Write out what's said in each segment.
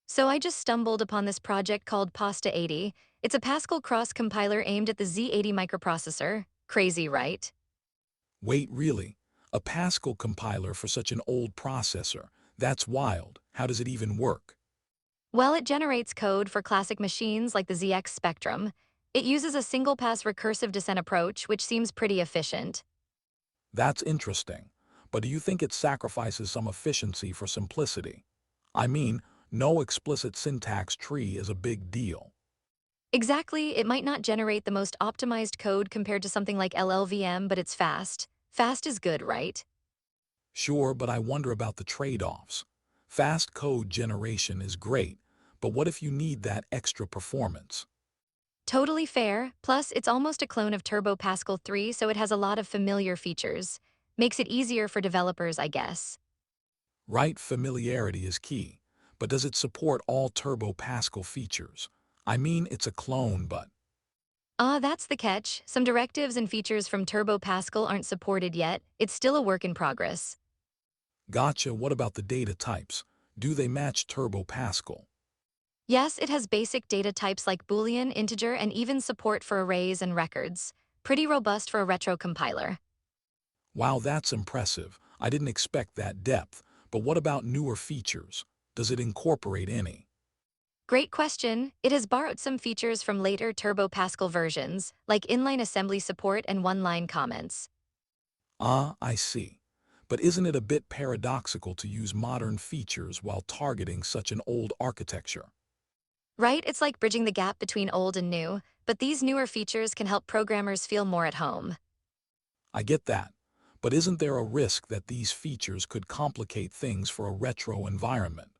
So I just stumbled upon this project called Pasta80. It's a Pascal cross-compiler aimed at the Z80 microprocessor. Crazy, right? Wait, really? A Pascal compiler for such an old processor? That's wild. How does it even work? Well, it generates code for classic machines like the ZX Spectrum. It uses a single-pass recursive descent approach, which seems pretty efficient. That's interesting. But do you think it sacrifices some efficiency for simplicity? I mean, no explicit syntax tree is a big deal. Exactly, it might not generate the most optimized code compared to something like LLVM, but it's fast. Fast is good, right? Sure, but I wonder about the trade-offs. Fast code generation is great, but what if you need that extra performance? Totally fair. Plus, it's almost a clone of Turbo Pascal 3, so it has a lot of familiar features. Makes it easier for developers, I guess. Right, familiarity is key, but does it support all Turbo Pascal features? I mean, it's a clone, but That's the catch. Some directives and features from Turbo Pascal aren't supported yet. It's still a work in progress. gotcha, what about the data types? Do they match Turbo Pascal? Yes, it has basic data types like Boolean, integer, and even support for arrays and records. Pretty robust for a retro compiler. Wow, that's impressive. I didn't expect that depth, but what about newer features? Does it incorporate any? Great question. It has borrowed some features from later Turbo Pascal versions, like inline assembly support and one-line comments. Ah, I see. But isn't it a bit paradoxical to use modern features while targeting such an old architecture? Right? It's like bridging the gap between old and new, but these newer features can help programmers feel more at home. I get that. But isn't there a risk that these features could complicate things for a retro environment?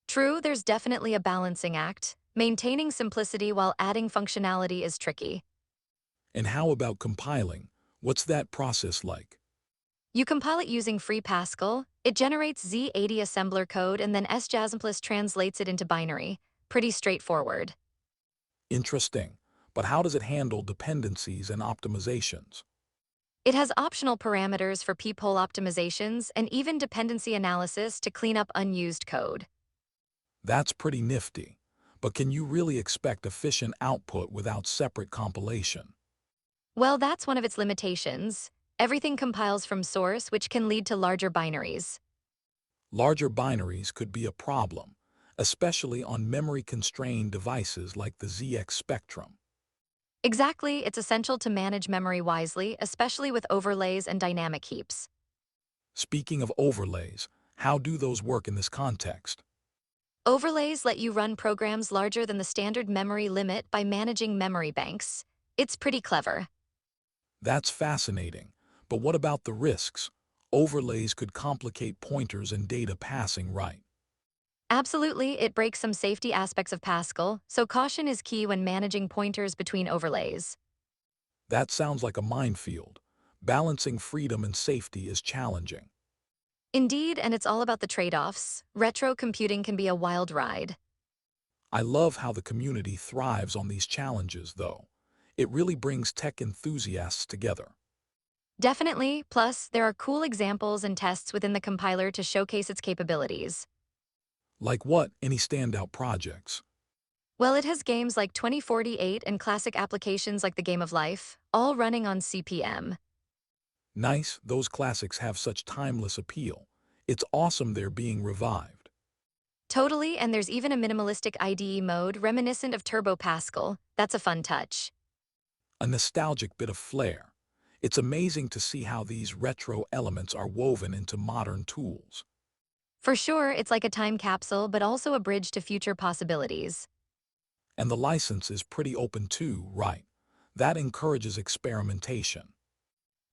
True, there's definitely a balancing act. Maintaining simplicity while adding functionality is tricky. And how about compiling? What's that process like? You compile it using free Pascal, it generates Z80 assembler code, and then sjasmplus translates it into binary. Pretty straightforward. Interesting. But how does it handle dependencies and optimizations? It has optional parameters for peephole optimizations and even dependency analysis to clean up unused code. That's pretty nifty. But can you really expect efficient output without separate compilation? Well, that's one of its limitations. Everything compiles from source, which can lead to larger binaries. Larger binaries could be a problem, especially on memory-constrained devices like the ZX Spectrum. Exactly, it's essential to manage memory wisely, especially with overlays and dynamic heaps. Speaking of overlays, how do those work in this context? Overlays let you run programs larger than the standard memory limit by managing memory banks. It's pretty clever. That's fascinating. But what about the risks? Overlays could complicate pointers and data passing right. Absolutely, it breaks some safety aspects of Pascal, so caution is key when managing pointers between overlays. That sounds like a minefield. Balancing freedom and safety is challenging. Indeed, and it's all about the trade-offs. Retro computing can be a wild ride. I love how the community thrives on these challenges, though. It really brings tech enthusiasts together. Definitely, plus, there are cool examples and tests within the compiler to showcase its capabilities. Like what? Any standout projects? Well, it has games like 2048 and classic applications like the Game of Life, all running on CPM. Nice, those classics have such timeless appeal. It's awesome they're being revived. Totally, and there's even a minimalistic IDE mode reminiscent of Turbo Pascal. That's a fun touch. A nostalgic bit of flair. It's amazing to see how these retro elements are woven into modern tools. For sure, it's like a time capsule, but also a bridge to future possibilities. And the license is pretty open too, right? That encourages experimentation.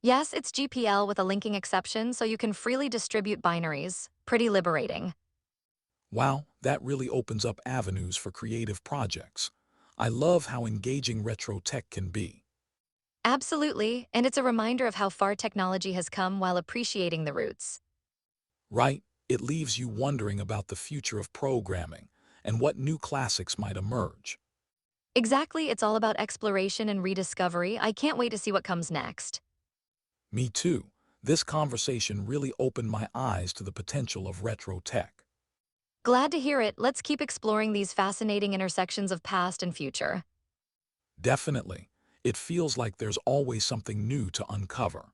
Yes, it's GPL with a linking exception, so you can freely distribute binaries. Pretty liberating. Wow, that really opens up avenues for creative projects. I love how engaging retro tech can be. Absolutely, and it's a reminder of how far technology has come while appreciating the roots. Right? It leaves you wondering about the future of programming and what new classics might emerge. Exactly, it's all about exploration and rediscovery. I can't wait to see what comes next. Me too. This conversation really opened my eyes to the potential of retro tech. Glad to hear it. Let's keep exploring these fascinating intersections of past and future. Definitely. It feels like there's always something new to uncover.